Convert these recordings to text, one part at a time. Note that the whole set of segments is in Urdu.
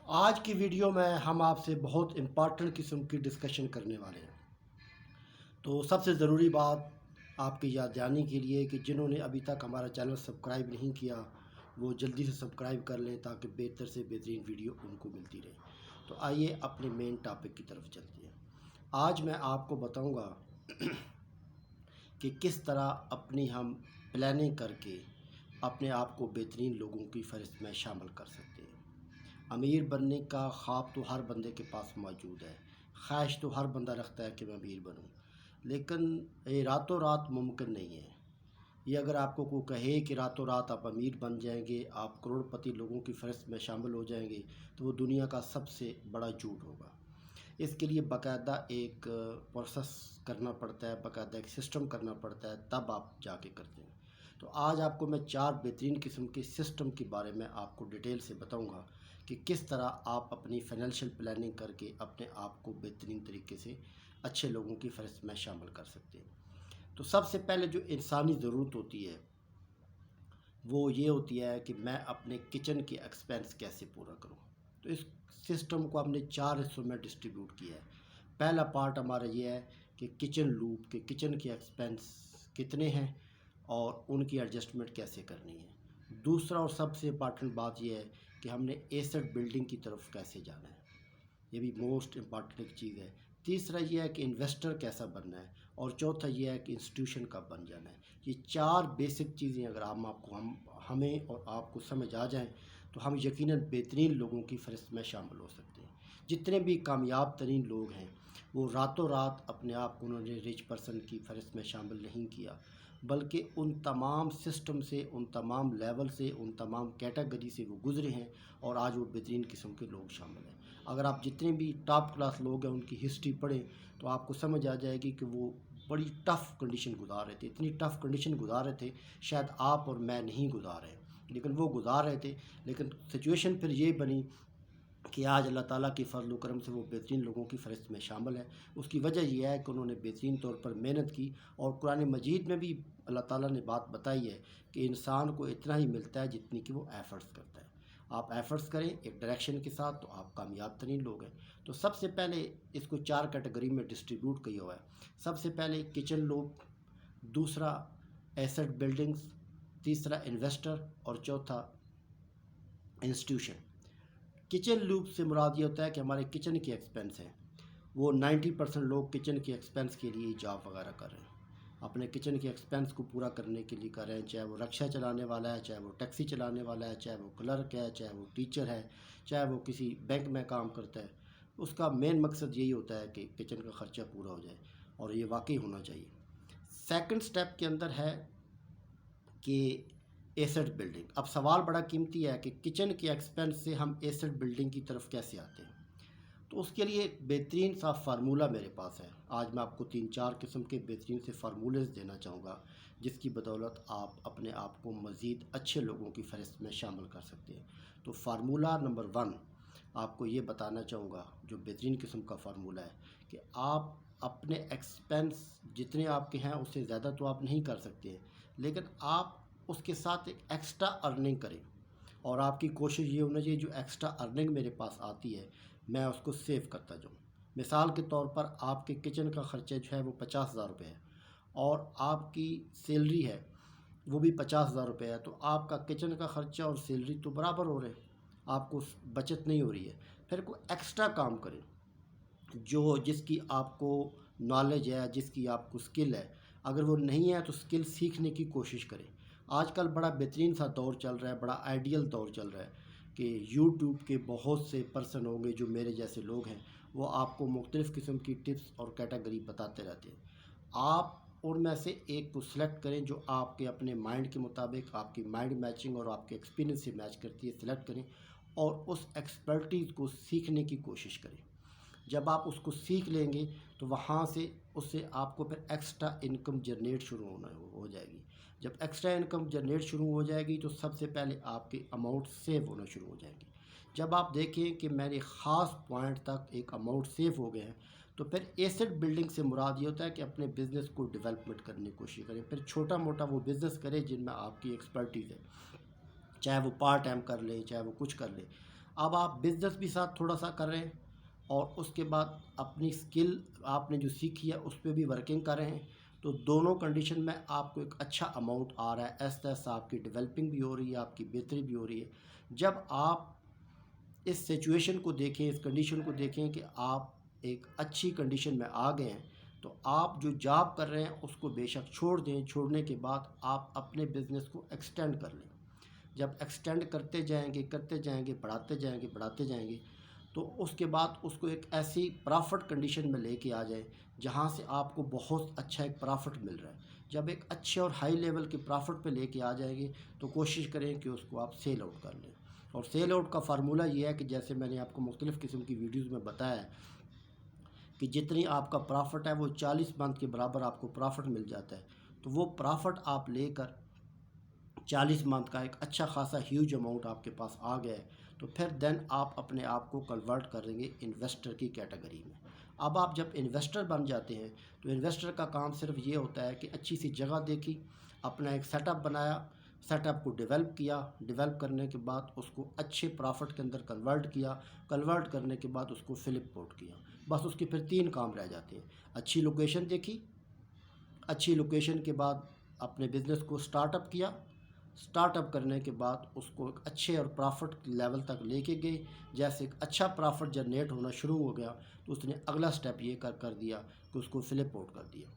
آج کی ویڈیو میں ہم آپ سے بہت امپارٹنٹ قسم کی ڈسکشن کرنے والے ہیں۔ تو سب سے ضروری بات آپ کی یاد دہانی کے لیے کہ جنہوں نے ابھی تک ہمارا چینل سبسکرائب نہیں کیا وہ جلدی سے سبسکرائب کر لیں تاکہ بہتر سے بہترین ویڈیو ان کو ملتی رہے۔ تو آئیے اپنے مین ٹاپک کی طرف چلتے ہیں۔ آج میں آپ کو بتاؤں گا کہ کس طرح اپنی ہم پلاننگ کر کے اپنے آپ کو بہترین لوگوں کی فہرست میں شامل کر سکتے ہیں۔ امیر بننے کا خواب تو ہر بندے کے پاس موجود ہے، خواہش تو ہر بندہ رکھتا ہے کہ میں امیر بنوں، لیکن یہ راتوں رات ممکن نہیں ہے۔ یہ اگر آپ کو کوئی کہے کہ راتوں رات آپ امیر بن جائیں گے، آپ کروڑ پتی لوگوں کی فہرست میں شامل ہو جائیں گے، تو وہ دنیا کا سب سے بڑا جھوٹ ہوگا۔ اس کے لیے باقاعدہ ایک پروسیس کرنا پڑتا ہے، باقاعدہ ایک سسٹم کرنا پڑتا ہے، تب آپ جا کے کرتے ہیں۔ تو آج آپ کو میں 4 بہترین قسم کے سسٹم کے بارے میں آپ کو ڈیٹیل سے بتاؤں گا کہ کس طرح آپ اپنی فائنینشیل پلاننگ کر کے اپنے آپ کو بہترین طریقے سے اچھے لوگوں کی فہرست میں شامل کر سکتے ہیں۔ تو سب سے پہلے جو انسانی ضرورت ہوتی ہے وہ یہ ہوتی ہے کہ میں اپنے کچن کے ایکسپینس کیسے پورا کروں۔ تو اس سسٹم کو ہم نے 4 حصوں میں ڈسٹریبیوٹ کیا ہے۔ پہلا پارٹ ہمارا یہ ہے کہ کچن لوپ کے کچن کے ایکسپینس کتنے ہیں اور ان کی ایڈجسٹمنٹ کیسے کرنی ہے۔ دوسرا اور سب سے امپارٹنٹ بات یہ ہے کہ ہم نے ایسٹ بلڈنگ کی طرف کیسے جانا ہے، یہ بھی موسٹ امپارٹنٹ ایک چیز ہے۔ تیسرا یہ ہے کہ انویسٹر کیسا بننا ہے، اور چوتھا یہ ہے کہ انسٹیٹیوشن کب بن جانا ہے۔ یہ 4 بیسک چیزیں اگر ہمیں اور آپ کو سمجھ آ جائیں تو ہم یقیناً بہترین لوگوں کی فہرست میں شامل ہو سکتے ہیں۔ جتنے بھی کامیاب ترین لوگ ہیں وہ راتوں رات اپنے آپ کو انہوں نے ریچ پرسن کی فہرست میں شامل نہیں کیا، بلکہ ان تمام سسٹم سے، ان تمام لیول سے، ان تمام کیٹیگری سے وہ گزرے ہیں، اور آج وہ بہترین قسم کے لوگ شامل ہیں۔ اگر آپ جتنے بھی ٹاپ کلاس لوگ ہیں ان کی ہسٹری پڑھیں تو آپ کو سمجھ آ جائے گی کہ وہ بڑی ٹف کنڈیشن گزار رہے تھے، اتنی ٹف کنڈیشن گزار رہے تھے شاید آپ اور میں نہیں گزار رہے، لیکن وہ گزار رہے تھے۔ لیکن سچویشن پھر یہ بنی کہ آج اللہ تعالیٰ کی فضل و کرم سے وہ بہترین لوگوں کی فہرست میں شامل ہے۔ اس کی وجہ یہ ہے کہ انہوں نے بہترین طور پر محنت کی، اور قرآن مجید میں بھی اللہ تعالیٰ نے بات بتائی ہے کہ انسان کو اتنا ہی ملتا ہے جتنی کہ وہ ایفرٹس کرتا ہے۔ آپ ایفرٹس کریں ایک ڈائریکشن کے ساتھ تو آپ کامیاب ترین لوگ ہیں۔ تو سب سے پہلے اس کو 4 کیٹیگری میں ڈسٹریبیوٹ کیا ہوا ہے۔ سب سے پہلے کچن لوگ، دوسرا ایسٹ بلڈنگز، تیسرا انویسٹر، اور چوتھا انسٹیٹیوشن۔ کچن لوپ سے مراد یہ ہوتا ہے کہ ہمارے کچن کے ایکسپینس ہیں، وہ 90% لوگ کچن کے ایکسپینس کے لیے جاب وغیرہ کر رہے ہیں، اپنے کچن کے ایکسپینس کو پورا کرنے کے لیے کر رہے ہیں، چاہے وہ رکشہ چلانے والا ہے، چاہے وہ ٹیکسی چلانے والا ہے، چاہے وہ کلرک ہے، چاہے وہ ٹیچر ہے، چاہے وہ کسی بینک میں کام کرتا ہے۔ اس کا مین مقصد یہی ہوتا ہے کہ کچن کا خرچہ پورا ہو جائے، اور یہ واقعی ہونا چاہیے۔ سیکنڈ سٹیپ کے اندر ہے کہ ایسٹ بلڈنگ۔ اب سوال بڑا قیمتی ہے کہ کچن کے ایکسپینس سے ہم ایسٹ بلڈنگ کی طرف کیسے آتے ہیں۔ تو اس کے لیے ایک بہترین سا فارمولہ میرے پاس ہے۔ آج میں آپ کو 3-4 قسم کے بہترین سے فارمولز دینا چاہوں گا جس کی بدولت آپ اپنے آپ کو مزید اچھے لوگوں کی فہرست میں شامل کر سکتے ہیں۔ تو فارمولہ نمبر 1 آپ کو یہ بتانا چاہوں گا، جو بہترین قسم کا فارمولہ ہے، کہ آپ اپنے ایکسپینس جتنے آپ کے ہیں اس سے زیادہ تو آپ نہیں کر سکتے ہیں، لیکن آپ اس کے ساتھ ایک ایکسٹرا ارننگ کریں، اور آپ کی کوشش یہ ہونا چاہیے جو ایکسٹرا ارننگ میرے پاس آتی ہے میں اس کو سیو کرتا جاؤں۔ مثال کے طور پر آپ کے کچن کا خرچہ جو ہے وہ 50,000 روپے ہے، اور آپ کی سیلری ہے وہ بھی 50,000 روپے ہے، تو آپ کا کچن کا خرچہ اور سیلری تو برابر ہو رہے ہیں، آپ کو بچت نہیں ہو رہی ہے۔ پھر کوئی ایکسٹرا کام کریں جس کی آپ کو نالج ہے، جس کی آپ کو سکل ہے، اگر وہ نہیں ہے تو سکل سیکھنے کی کوشش کریں۔ آج کل بڑا بہترین سا دور چل رہا ہے، بڑا آئیڈیل دور چل رہا ہے کہ یوٹیوب کے بہت سے پرسن ہوں گے جو میرے جیسے لوگ ہیں، وہ آپ کو مختلف قسم کی ٹپس اور کیٹیگری بتاتے رہتے ہیں۔ آپ ان میں سے ایک کو سلیکٹ کریں جو آپ کے اپنے مائنڈ کے مطابق، آپ کی مائنڈ میچنگ اور آپ کے ایکسپیرینس سے میچ کرتی ہے، سلیکٹ کریں اور اس ایکسپرٹیز کو سیکھنے کی کوشش کریں۔ جب آپ اس کو سیکھ لیں گے تو وہاں سے اس سے آپ کو پھر ایکسٹرا انکم جنریٹ شروع ہو جائے گی۔ جب ایکسٹرا انکم جنریٹ شروع ہو جائے گی تو سب سے پہلے آپ کے اماؤنٹ سیو ہونا شروع ہو جائیں گی۔ جب آپ دیکھیں کہ میرے خاص پوائنٹ تک ایک اماؤنٹ سیو ہو گئے ہیں تو پھر ایسٹ بلڈنگ سے مراد یہ ہوتا ہے کہ اپنے بزنس کو ڈیولپمنٹ کرنے کی کوشش کریں، پھر چھوٹا موٹا وہ بزنس کریں جن میں آپ کی ایکسپرٹیز ہے، چاہے وہ پارٹ ٹائم کر لیں، چاہے وہ کچھ کر لیں۔ اب آپ بزنس بھی ساتھ تھوڑا سا کر رہے ہیں اور اس کے بعد اپنی سکل آپ نے جو سیکھی ہے اس پہ بھی ورکنگ کر رہے ہیں، تو دونوں کنڈیشن میں آپ کو ایک اچھا اماؤنٹ آ رہا ہے، ایسا ایسا آپ کی ڈیولپنگ بھی ہو رہی ہے، آپ کی بہتری بھی ہو رہی ہے۔ جب آپ اس سچویشن کو دیکھیں، اس کنڈیشن کو دیکھیں کہ آپ ایک اچھی کنڈیشن میں آ گئے ہیں، تو آپ جو جاب کر رہے ہیں اس کو بے شک چھوڑ دیں۔ چھوڑنے کے بعد آپ اپنے بزنس کو ایکسٹینڈ کر لیں۔ جب ایکسٹینڈ کرتے جائیں گے، بڑھاتے جائیں گے، تو اس کے بعد اس کو ایک ایسی پرافٹ کنڈیشن میں لے کے آ جائیں جہاں سے آپ کو بہت اچھا ایک پرافٹ مل رہا ہے۔ جب ایک اچھے اور ہائی لیول کے پرافٹ پہ لے کے آ جائیں گے تو کوشش کریں کہ اس کو آپ سیل آؤٹ کر لیں۔ اور سیل آؤٹ کا فارمولہ یہ ہے کہ جیسے میں نے آپ کو مختلف قسم کی ویڈیوز میں بتایا ہے کہ جتنی آپ کا پرافٹ ہے وہ 40 منتھ کے برابر آپ کو پرافٹ مل جاتا ہے، تو وہ پرافٹ آپ لے کر 40 منتھ کا ایک اچھا خاصا ہیوج اماؤنٹ آپ کے پاس آ گیا ہے، تو پھر دین آپ اپنے آپ کو کنورٹ کریں گے انویسٹر کی کیٹیگری میں۔ اب آپ جب انویسٹر بن جاتے ہیں تو انویسٹر کا کام صرف یہ ہوتا ہے کہ اچھی سی جگہ دیکھی، اپنا ایک سیٹ اپ بنایا، سیٹ اپ کو ڈیولپ کیا، ڈیولپ کرنے کے بعد اس کو اچھے پرافٹ کے اندر کنورٹ کیا، کنورٹ کرنے کے بعد اس کو فلپ آؤٹ کیا۔ بس اس کے پھر 3 کام رہ جاتے ہیں۔ اچھی لوکیشن دیکھی، اچھی لوکیشن کے بعد اپنے بزنس کو سٹارٹ اپ کیا، سٹارٹ اپ کرنے کے بعد اس کو ایک اچھے اور پرافٹ لیول تک لے کے گئے۔ جیسے ایک اچھا پرافٹ جنریٹ ہونا شروع ہو گیا تو اس نے اگلا سٹیپ یہ کر دیا کہ اس کو فلپ آؤٹ کر دیا۔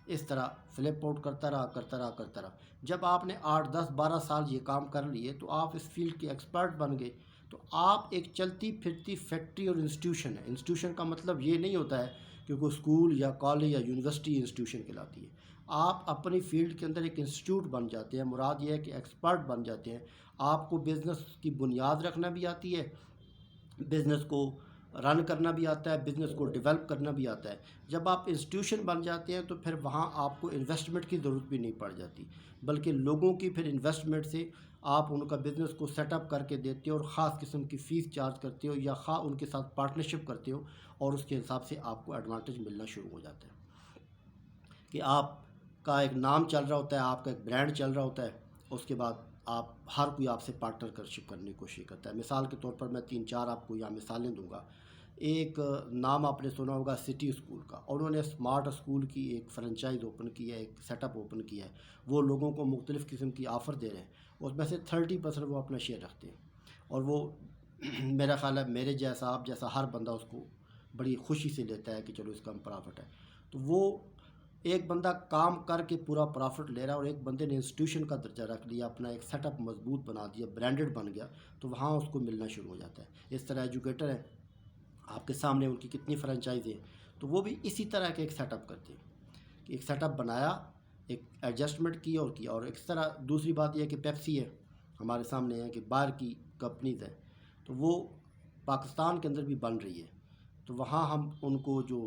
اس طرح فلپ آؤٹ کرتا رہا۔ جب آپ نے 8 10 12 سال یہ کام کر لیے تو آپ اس فیلڈ کے ایکسپرٹ بن گئے، تو آپ ایک چلتی پھرتی فیکٹری اور انسٹیٹیوشن ہے۔ انسٹیٹیوشن کا مطلب یہ نہیں ہوتا ہے کہ کوئی اسکول یا کالج یا یونیورسٹی انسٹیٹیوشن کہلاتی ہے۔ آپ اپنی فیلڈ کے اندر ایک انسٹیٹیوٹ بن جاتے ہیں، مراد یہ ہے کہ ایکسپرٹ بن جاتے ہیں۔ آپ کو بزنس کی بنیاد رکھنا بھی آتی ہے، بزنس کو رن کرنا بھی آتا ہے، بزنس کو ڈیولپ کرنا بھی آتا ہے۔ جب آپ انسٹیٹیوشن بن جاتے ہیں تو پھر وہاں آپ کو انویسٹمنٹ کی ضرورت بھی نہیں پڑ جاتی، بلکہ لوگوں کی پھر انویسٹمنٹ سے آپ ان کا بزنس کو سیٹ اپ کر کے دیتے ہو اور خاص قسم کی فیس چارج کرتے ہو یا خواہ ان کے ساتھ پارٹنرشپ کرتے ہو، اور اس کے حساب سے آپ کو ایڈوانٹیج ملنا شروع ہو جاتا ہے کہ آپ کا ایک نام چل رہا ہوتا ہے، آپ کا ایک برانڈ چل رہا ہوتا ہے۔ اس کے بعد ہر کوئی آپ سے پارٹنرشپ کرنے کی کوشش کرتا ہے۔ مثال کے طور پر میں 3 4 آپ کو یہاں مثالیں دوں گا۔ ایک نام آپ نے سنا ہوگا سٹی اسکول کا، انہوں نے اسمارٹ اسکول کی ایک فرنچائز اوپن کی ہے، ایک سیٹ اپ اوپن کیا ہے۔ وہ لوگوں کو مختلف قسم کی آفر دے رہے ہیں، اس میں سے 30% وہ اپنا شیئر رکھتے ہیں، اور وہ میرا خیال ہے میرے جیسا آپ جیسا ہر بندہ اس کو بڑی خوشی سے لیتا ہے کہ چلو اس کا پرافٹ ہے۔ تو وہ ایک بندہ کام کر کے پورا پرافٹ لے رہا ہے اور ایک بندے نے انسٹیٹیوشن کا درجہ رکھ لیا، اپنا ایک سیٹ اپ مضبوط بنا دیا، برانڈڈ بن گیا، تو وہاں اس کو ملنا شروع ہو جاتا ہے۔ اس طرح ایجوکیٹر ہیں، آپ کے سامنے ان کی کتنی فرنچائز ہیں، تو وہ بھی اسی طرح کے ایک سیٹ اپ کرتے ہیں کہ ایک سیٹ اپ بنایا، ایک ایڈجسٹمنٹ کی اور اس طرح دوسری بات یہ ہے کہ پیپسی ہے ہمارے سامنے ہے کہ باہر کی کمپنیز ہیں، تو وہ پاکستان کے اندر بھی بن رہی ہے، تو وہاں ہم ان کو جو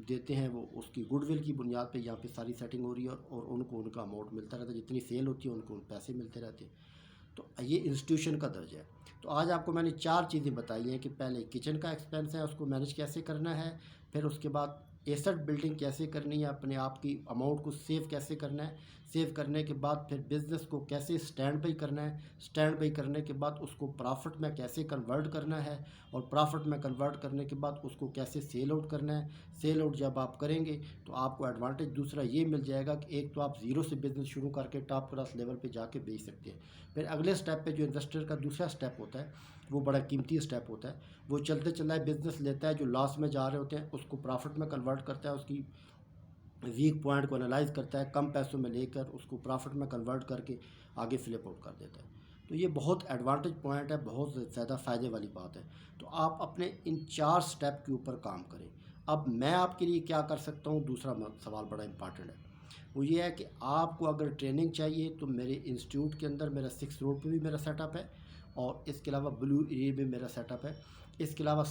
دیتے ہیں وہ اس کی گڈ ول کی بنیاد پہ یہاں پہ ساری سیٹنگ ہو رہی ہے، اور ان کو ان کا اماؤنٹ ملتا رہتا ہے، جتنی سیل ہوتی ہے ان کو پیسے ملتے رہتے ہیں۔ تو یہ انسٹیٹیوشن کا درجہ ہے۔ تو آج آپ کو میں نے 4 چیزیں بتائی ہیں کہ پہلے کچن کا ایکسپینس ہے، اس کو مینیج کیسے کرنا ہے، پھر اس کے بعد ایسٹ بلڈنگ کیسے کرنی ہے، اپنے آپ کی اماؤنٹ کو سیو کیسے کرنا ہے، سیو کرنے کے بعد پھر بزنس کو کیسے سٹینڈ بائی کرنا ہے، سٹینڈ بائی کرنے کے بعد اس کو پرافٹ میں کیسے کنورٹ کرنا ہے، اور پرافٹ میں کنورٹ کرنے کے بعد اس کو کیسے سیل آؤٹ کرنا ہے۔ سیل آؤٹ جب آپ کریں گے تو آپ کو ایڈوانٹیج دوسرا یہ مل جائے گا کہ ایک تو آپ زیرو سے بزنس شروع کر کے ٹاپ کلاس لیول پہ جا کے بیچ سکتے ہیں۔ پھر اگلے سٹیپ پہ جو انویسٹر کا دوسرا سٹیپ ہوتا ہے وہ بڑا قیمتی سٹیپ ہوتا ہے، وہ چلتے چلائے بزنس لیتا ہے جو لاس میں جا رہے ہوتے ہیں، اس کو پرافٹ میں کنورٹ کرتا ہے، اس کی ویک پوائنٹ کو انالائز کرتا ہے، کم پیسوں میں لے کر اس کو پرافٹ میں کنورٹ کر کے آگے فلپ آؤٹ کر دیتا ہے۔ تو یہ بہت ایڈوانٹیج پوائنٹ ہے، بہت زیادہ فائدے والی بات ہے۔ تو آپ اپنے ان 4 سٹیپ کے اوپر کام کریں۔ اب میں آپ کے لیے کیا کر سکتا ہوں، دوسرا سوال بڑا امپارٹنٹ ہے، وہ یہ ہے کہ آپ کو اگر ٹریننگ چاہیے تو میرے انسٹیٹیوٹ کے اندر میرا 6 روڈ پہ بھی میرا سیٹ اپ ہے، اور اس کے علاوہ بلو ایریا میں میرا سیٹ اپ ہے، اس کے علاوہ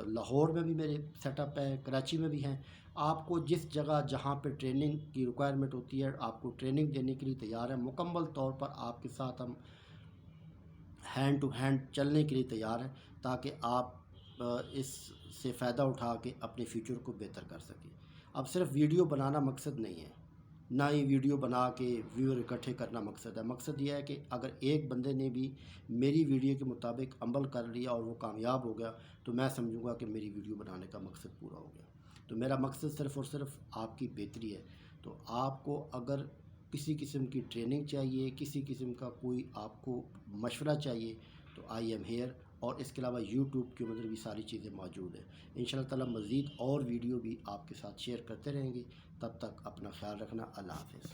لاہور میں بھی میرے سیٹ اپ ہیں، کراچی میں بھی ہیں۔ آپ کو جس جگہ جہاں پہ ٹریننگ کی ریکوائرمنٹ ہوتی ہے آپ کو ٹریننگ دینے کے لیے تیار ہے، مکمل طور پر آپ کے ساتھ ہم ہینڈ ٹو ہینڈ چلنے کے لیے تیار ہیں، تاکہ آپ اس سے فائدہ اٹھا کے اپنے فیوچر کو بہتر کر سکیں۔ اب صرف ویڈیو بنانا مقصد نہیں ہے، نہ ہی ویڈیو بنا کے ویور اکٹھے کرنا مقصد ہے. مقصد یہ ہے کہ اگر ایک بندے نے بھی میری ویڈیو کے مطابق عمل کر لیا اور وہ کامیاب ہو گیا تو میں سمجھوں گا کہ میری ویڈیو بنانے کا مقصد پورا ہو گیا. تو میرا مقصد صرف اور صرف آپ کی بہتری ہے. تو آپ کو اگر کسی قسم کی ٹریننگ چاہیے، کسی قسم کا کوئی آپ کو مشورہ چاہیے تو آئی ایم ہیئر. اور اس کے علاوہ یوٹیوب کے اندر بھی ساری چیزیں موجود ہیں. ان شاء اللہ تعالیٰ مزید اور ویڈیو بھی آپ کے ساتھ شیئر کرتے رہیں گے. تب تک اپنا خیال رکھنا. اللہ حافظ.